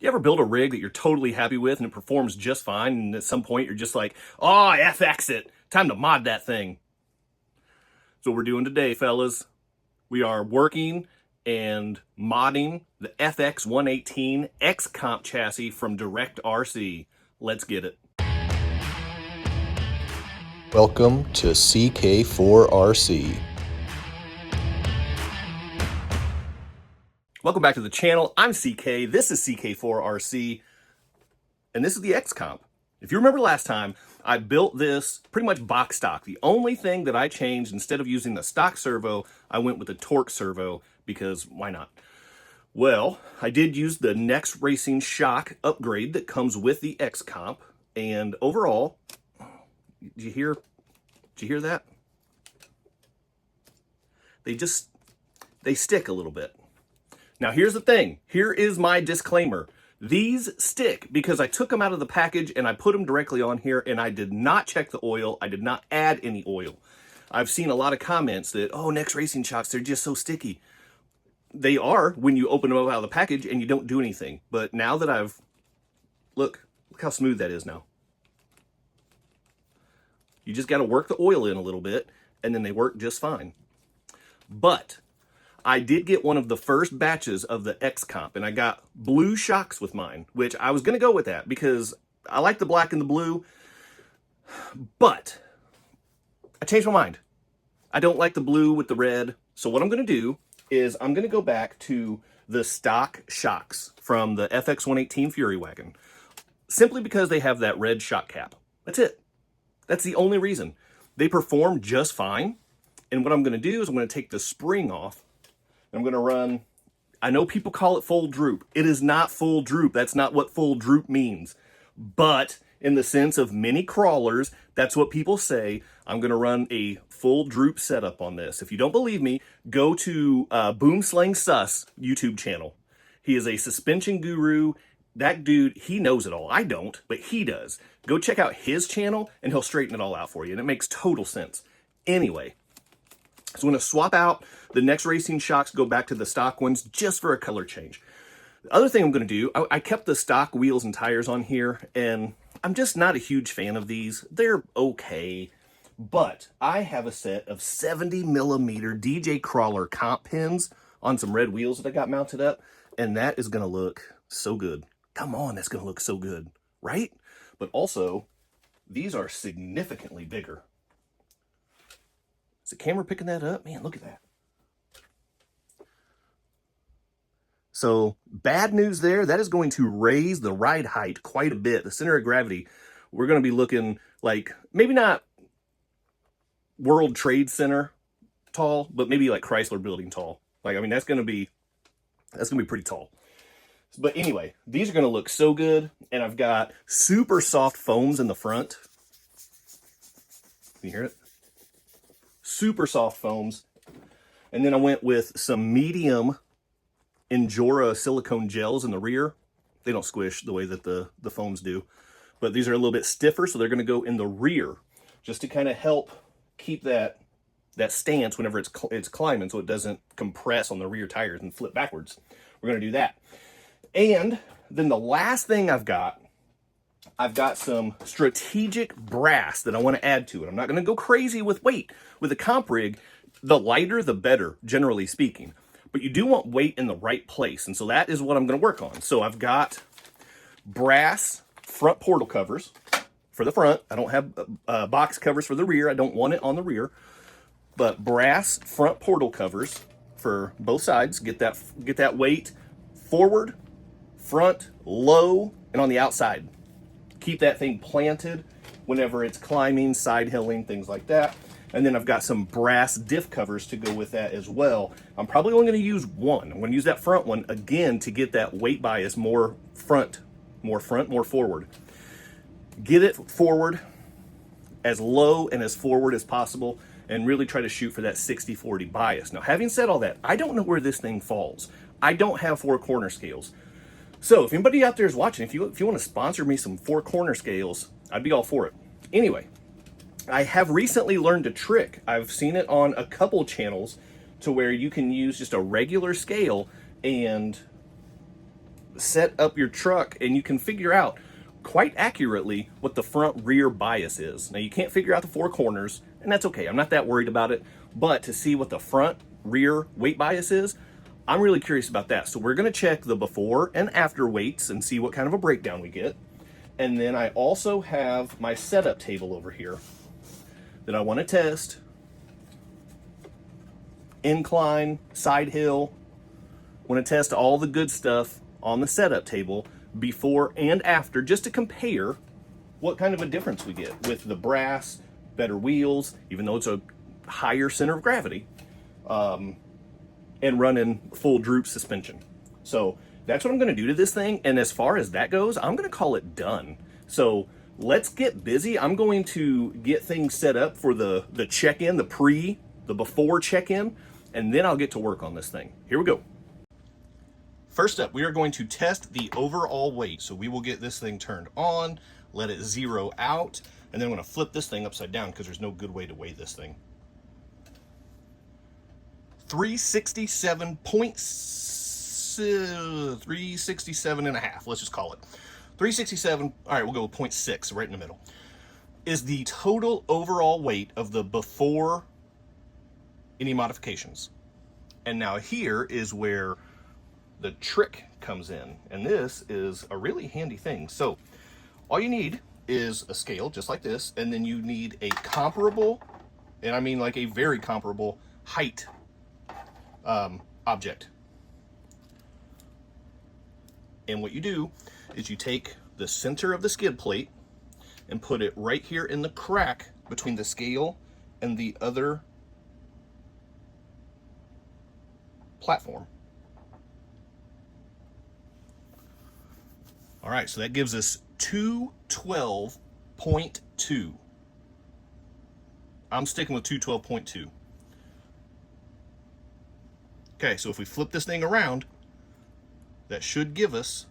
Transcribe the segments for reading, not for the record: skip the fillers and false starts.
You ever build a rig that you're totally happy with and it performs just fine, and at some point you're just like, oh, FX it. Time to mod that thing. So what we're doing today, fellas, we are working and modding the FX118 XComp chassis from DirectRC. Let's get it. Welcome to CK4RC. Welcome back to the channel. I'm CK, this is CK4RC, and this is the XComp. If you remember last time, I built this pretty much box stock. The only thing that I changed, instead of using the stock servo, I went with the torque servo, because why not? Well, I did use the Next Racing shock upgrade that comes with the XComp, and overall, did you hear that? They stick a little bit. Now here's the thing, here is my disclaimer. These stick because I took them out of the package and I put them directly on here, and I did not check the oil. I did not add any oil. I've seen a lot of comments that, oh, Next Racing shocks, they're just so sticky. They are when you open them up out of the package and you don't do anything. But now that look how smooth that is now. You just got to work the oil in a little bit and then they work just fine. But I did get one of the first batches of the XComp, and I got blue shocks with mine, which I was going to go with that because I like the black and the blue, but I changed my mind. I don't like the blue with the red. So what I'm going to do is I'm going to go back to the stock shocks from the FX118 Fury Wagon, simply because they have that red shock cap. That's it. That's the only reason. They perform just fine. And what I'm going to do is I'm going to take the spring off. I'm going to run, I know people call it full droop. It is not full droop. That's not what full droop means. But in the sense of mini crawlers, that's what people say. I'm going to run a full droop setup on this. If you don't believe me, go to Boomslang Sus YouTube channel. He is a suspension guru. That dude, he knows it all. I don't, but he does. Go check out his channel and he'll straighten it all out for you. And it makes total sense. Anyway. So I'm going to swap out the Next Racing shocks, go back to the stock ones just for a color change. The other thing I'm going to do, I kept the stock wheels and tires on here, and I'm just not a huge fan of these. They're okay, but I have a set of 70mm DJ Crawler comp pins on some red wheels that I got mounted up, and that is going to look so good. Come on, that's going to look so good, right? But also, these are significantly bigger. Is the camera picking that up? Man, look at that. So, bad news there. That is going to raise the ride height quite a bit. The center of gravity, we're going to be looking like, maybe not World Trade Center tall, but maybe like Chrysler Building tall. Like, I mean, that's going to be pretty tall. But anyway, these are going to look so good. And I've got super soft foams in the front. Can you hear it? Super soft foams. And then I went with some medium Injora silicone gels in the rear. They don't squish the way that the foams do, but these are a little bit stiffer, so they're going to go in the rear just to kind of help keep that stance whenever it's climbing, so it doesn't compress on the rear tires and flip backwards. We're going to do that. And then the last thing I've got some strategic brass that I want to add to it. I'm not going to go crazy with weight. With a comp rig, the lighter the better, generally speaking. But you do want weight in the right place, and so that is what I'm going to work on. So I've got brass front portal covers for the front. I don't have box covers for the rear. I don't want it on the rear. But brass front portal covers for both sides. Get that weight forward, front, low, and on the outside. Keep that thing planted whenever it's climbing, side hilling, things like that. And then I've got some brass diff covers to go with that as well. I'm probably only going to use one. I'm going to use that front one again to get that weight bias more front, more forward. Get it forward, as low and as forward as possible, and really try to shoot for that 60-40 bias. Now, having said all that, I don't know where this thing falls. I don't have 4 corner scales. So if anybody out there is watching, if you want to sponsor me some 4 corner scales, I'd be all for it. Anyway, I have recently learned a trick. I've seen it on a couple channels to where you can use just a regular scale and set up your truck and you can figure out quite accurately what the front rear bias is. Now you can't figure out the four corners, and that's okay. I'm not that worried about it, but to see what the front rear weight bias is, I'm really curious about that. So we're gonna check the before and after weights and see what kind of a breakdown we get. And then I also have my setup table over here that I wanna test. Incline, Sidehill, want to test all the good stuff on the setup table before and after, just to compare what kind of a difference we get with the brass, better wheels, even though it's a higher center of gravity, and running full droop suspension. So that's what I'm going to do to this thing. And as far as that goes, I'm going to call it done. So let's get busy. I'm going to get things set up for the check-in, the before check-in, and then I'll get to work on this thing. Here we go. First up, we are going to test the overall weight. So we will get this thing turned on, let it zero out, and then I'm going to flip this thing upside down because there's no good way to weigh this thing. 367 and a half, let's just call it. 367, all right, we'll go with 0.6, right in the middle, is the total overall weight of the before any modifications. And now here is where the trick comes in, and this is a really handy thing. So all you need is a scale just like this, and then you need a comparable, and I mean like a very comparable height object. And what you do is you take the center of the skid plate and put it right here in the crack between the scale and the other platform. All right, so that gives us 212.2. I'm sticking with 212.2. Okay, so if we flip this thing around, that should give us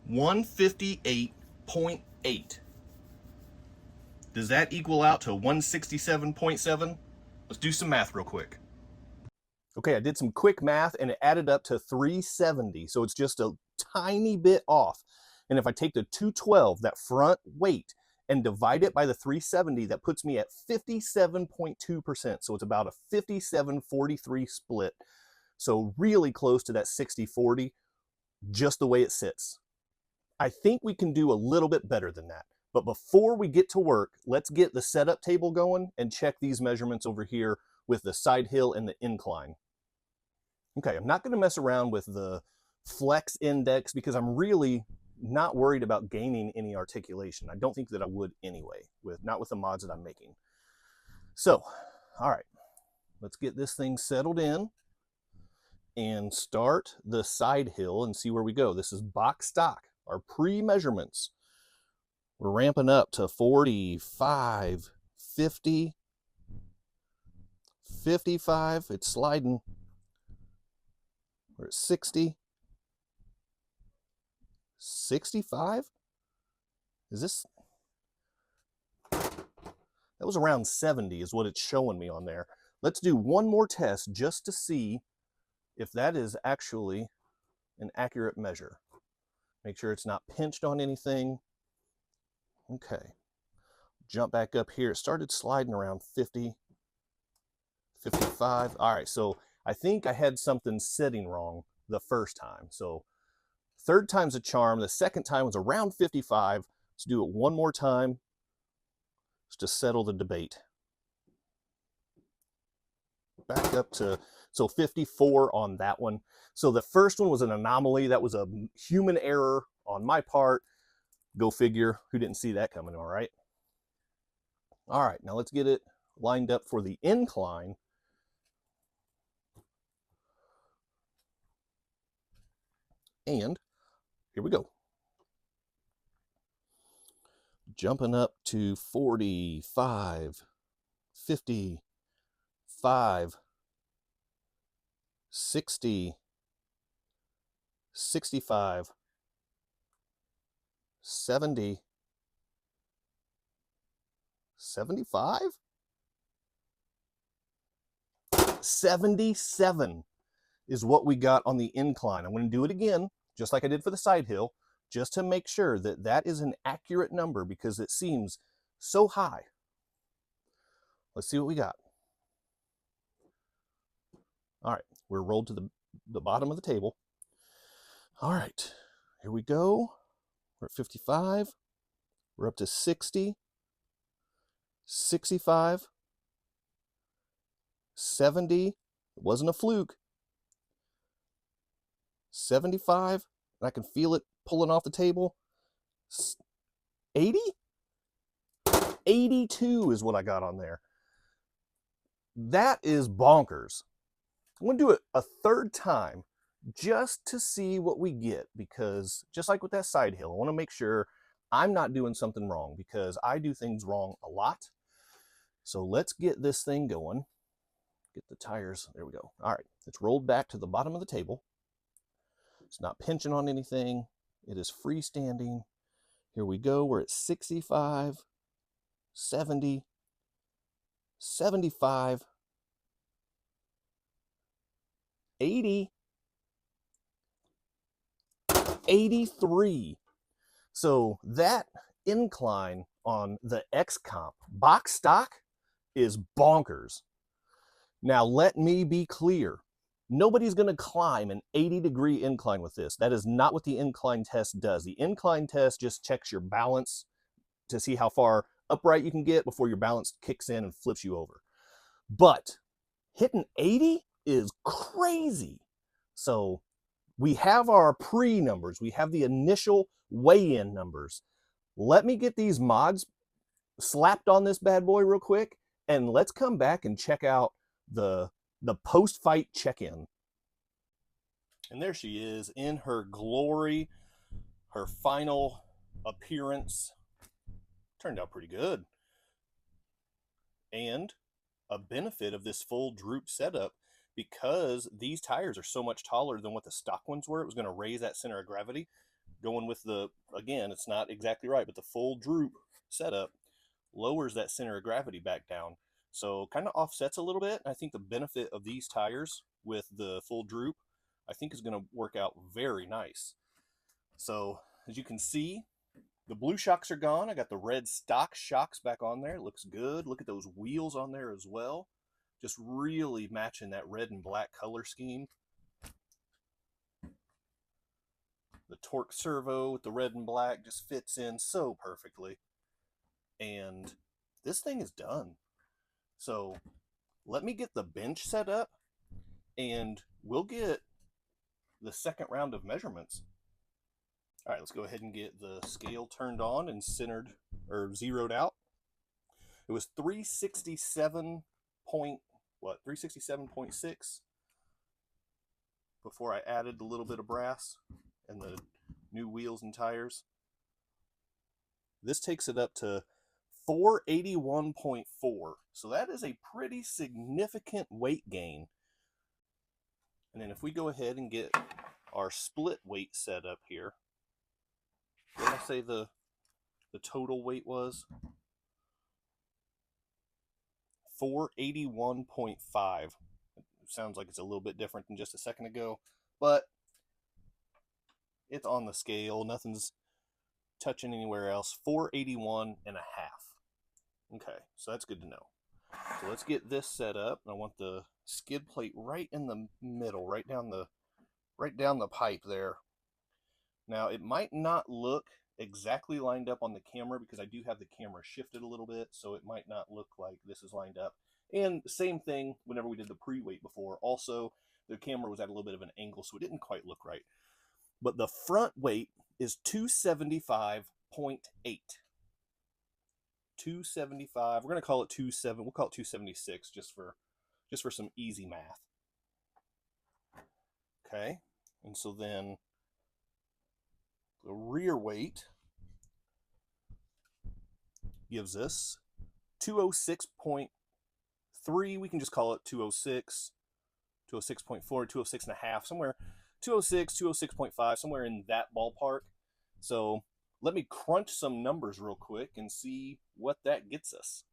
158.8. Does that equal out to 167.7? Let's do some math real quick. Okay, I did some quick math and it added up to 370. So it's just a tiny bit off. And if I take the 212, that front weight, and divide it by the 370, that puts me at 57.2%. So it's about a 57-43 split. So really close to that 60-40, just the way it sits. I think we can do a little bit better than that. But before we get to work, let's get the setup table going and check these measurements over here with the Sidehill and the incline. Okay, I'm not going to mess around with the flex index because I'm really not worried about gaining any articulation. I don't think that I would anyway, not with the mods that I'm making. So, all right, let's get this thing settled in and start the Sidehill and see where we go. This is box stock, our pre-measurements. We're ramping up to 45, 50, 55. It's sliding. We're at 60. 65? Is this? That was around 70 is what it's showing me on there. Let's do one more test just to see if that is actually an accurate measure. Make sure it's not pinched on anything. Okay. Jump back up here. It started sliding around 50, 55. All right, so I think I had something setting wrong the first time. So third time's a charm. The second time was around 55. Let's do it one more time just to settle the debate. Back up to, so 54 on that one. So the first one was an anomaly. That was a human error on my part. Go figure. Who didn't see that coming, all right? All right, now let's get it lined up for the incline. And here we go. Jumping up to 45, 55, 60, 65, 70, 75? 77. is what we got on the incline. I'm going to do it again, just like I did for the Sidehill, just to make sure that that is an accurate number because it seems so high. Let's see what we got. All right, we're rolled to the bottom of the table. All right, here we go. We're at 55. We're up to 60, 65, 70. It wasn't a fluke. 75, and I can feel it pulling off the table. 80? 82 is what I got on there. That is bonkers. I'm going to do it a third time just to see what we get, because just like with that Sidehill, I want to make sure I'm not doing something wrong, because I do things wrong a lot. So let's get this thing going. Get the tires. There we go. All right, it's rolled back to the bottom of the table. It's not pinching on anything. It is freestanding. Here we go. We're at 65, 70, 75, 80, 83. So that incline on the XComp box stock is bonkers. Now let me be clear. Nobody's going to climb an 80-degree incline with this. That is not what the incline test does. The incline test just checks your balance to see how far upright you can get before your balance kicks in and flips you over. But hitting 80 is crazy. So we have our pre-numbers. We have the initial weigh-in numbers. Let me get these mods slapped on this bad boy real quick, and let's come back and check out the post-fight check-in. And there she is in her glory, her final appearance. Turned out pretty good. And a benefit of this full droop setup, because these tires are so much taller than what the stock ones were, it was going to raise that center of gravity. Going with the, again, it's not exactly right, but the full droop setup lowers that center of gravity back down. So kind of offsets a little bit. I think the benefit of these tires with the full droop, I think is going to work out very nice. So as you can see, the blue shocks are gone. I got the red stock shocks back on there. It looks good. Look at those wheels on there as well. Just really matching that red and black color scheme. The torque servo with the red and black just fits in so perfectly. And this thing is done. So let me get the bench set up and we'll get the second round of measurements. All right, let's go ahead and get the scale turned on and centered or zeroed out. It was 367.6 before I added a little bit of brass and the new wheels and tires. This takes it up to 481.4. So that is a pretty significant weight gain. And then if we go ahead and get our split weight set up here, what did I say the total weight was? 481.5. It sounds like it's a little bit different than just a second ago, but it's on the scale. Nothing's touching anywhere else. 481 and a half. Okay, so that's good to know. So let's get this set up. I want the skid plate right in the middle, right down the pipe there. Now it might not look exactly lined up on the camera because I do have the camera shifted a little bit, so it might not look like this is lined up. And same thing whenever we did the pre-weight before. Also, the camera was at a little bit of an angle, so it didn't quite look right. But the front weight is 275.8. 275. We're going to call it 27. We'll call it 276 just for some easy math. Okay. And so then the rear weight gives us 206.3. We can just call it 206, 206.4, 206 and a half, somewhere 206, 206.5, somewhere in that ballpark. So let me crunch some numbers real quick and see what that gets us.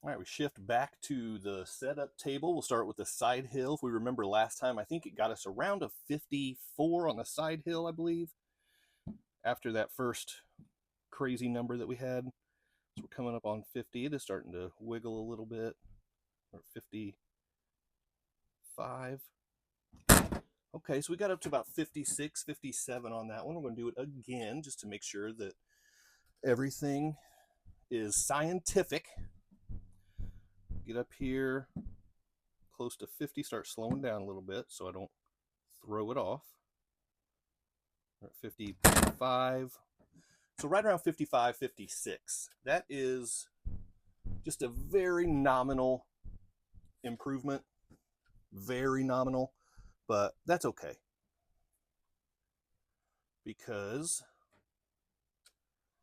All right, we shift back to the setup table. We'll start with the Sidehill. If we remember last time, I think it got us around a 54 on the Sidehill, I believe, after that first crazy number that we had. So we're coming up on 50. It is starting to wiggle a little bit. We're at 55. Okay, so we got up to about 56, 57 on that one. We're going to do it again just to make sure that everything is scientific. Get up here close to 50, start slowing down a little bit so I don't throw it off. We're at 55. So right around 55, 56. That is just a very nominal improvement. Very nominal, but that's okay. Because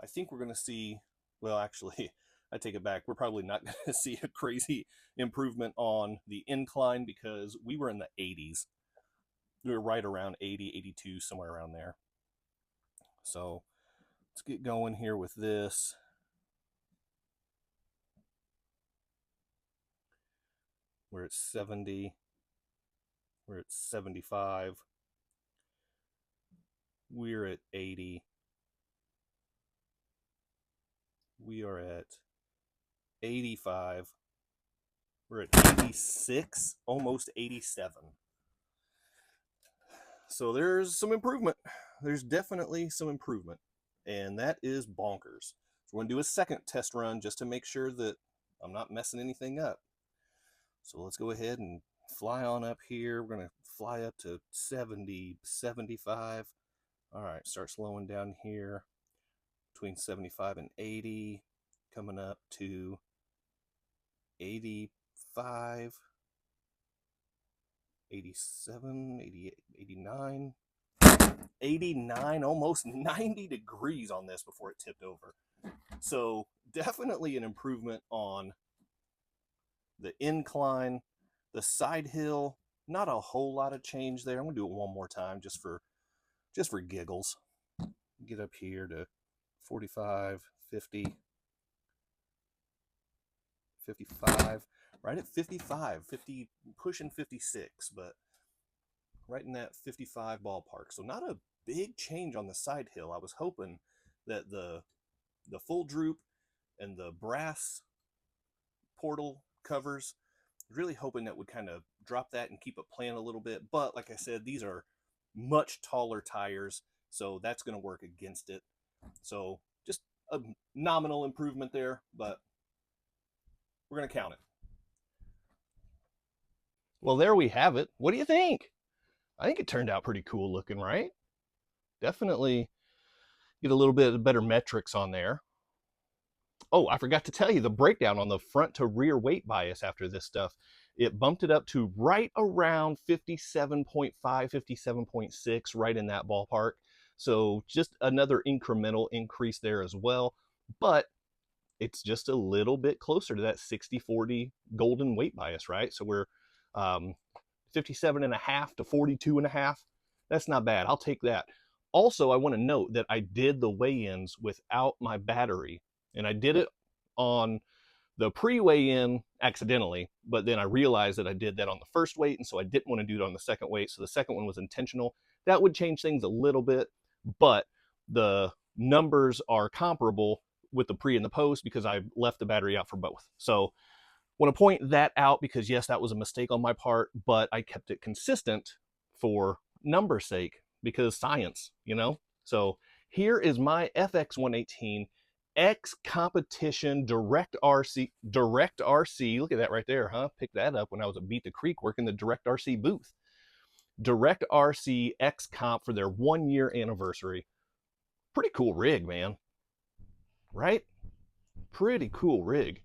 I think we're going to see, well, actually, I take it back. We're probably not going to see a crazy improvement on the incline because we were in the 80s. We were right around 80, 82, somewhere around there. So let's get going here with this. We're at 70. We're at 75. We're at 80. We are at 85. We're at 86, almost 87. So there's some improvement. There's definitely some improvement. And that is bonkers. So we're going to do a second test run just to make sure that I'm not messing anything up. So let's go ahead and fly on up here. We're going to fly up to 70, 75. All right, start slowing down here between 75 and 80, coming up to 85, 87, 88, 89, 89, almost 90 degrees on this before it tipped over. So definitely an improvement on the incline, the Sidehill. Not a whole lot of change there. I'm gonna do it one more time just for giggles. Get up here to 45, 50, 55, right at 55, 50, pushing 56, but right in that 55 ballpark. So not a big change on the Sidehill. I was hoping that the full droop and the brass portal covers, really hoping that would kind of drop that and keep it playing a little bit. But like I said, these are much taller tires, so that's going to work against it. So just a nominal improvement there, but we're going to count it. Well, there we have it. What do you think? I think it turned out pretty cool looking, right? Definitely get a little bit better metrics on there. Oh, I forgot to tell you the breakdown on the front to rear weight bias after this stuff. It bumped it up to right around 57.5, 57.6, right in that ballpark. So just another incremental increase there as well. But it's just a little bit closer to that 60-40 golden weight bias, right? So we're 57.5 to 42.5. That's not bad. I'll take that. Also, I want to note that I did the weigh-ins without my battery, and I did it on the pre-weigh-in accidentally, but then I realized that I did that on the first weight, and so I didn't want to do it on the second weight, so the second one was intentional. That would change things a little bit, but the numbers are comparable with the pre and the post because I left the battery out for both. So want to point that out because yes, that was a mistake on my part, but I kept it consistent for number's sake because science, you know? So here is my FX118 X competition DirectRC. Look at that right there, huh? Picked that up when I was at Beat the Creek working the DirectRC booth. DirectRC XComp for their 1-year anniversary. Pretty cool rig, man. Right? Pretty cool rig.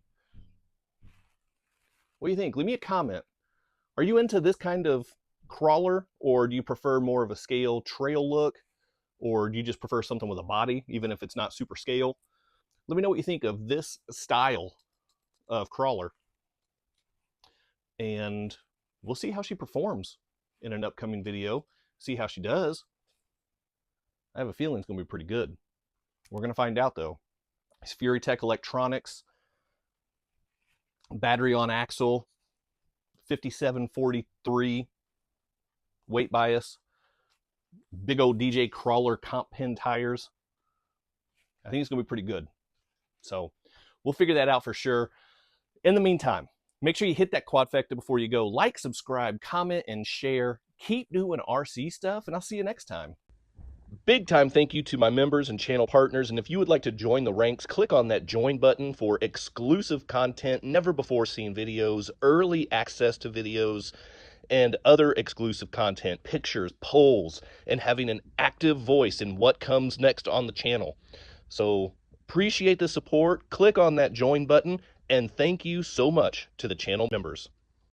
What do you think? Leave me a comment. Are you into this kind of crawler, or do you prefer more of a scale trail look, or do you just prefer something with a body, even if it's not super scale? Let me know what you think of this style of crawler, and we'll see how she performs in an upcoming video. See how she does. I have a feeling it's going to be pretty good. We're going to find out, though. It's Fury Tech Electronics. battery on axle, 5743 weight bias, big old DJ Crawler comp pin tires. I think it's going to be pretty good. So we'll figure that out for sure. In the meantime, make sure you hit that quadfecta before you go. Like, subscribe, comment, and share. Keep doing RC stuff, and I'll see you next time. Big time thank you to my members and channel partners, and if you would like to join the ranks, click on that join button for exclusive content, never before seen videos, early access to videos, and other exclusive content, pictures, polls, and having an active voice in what comes next on the channel. So appreciate the support. Click on that join button, and thank you so much to the channel members.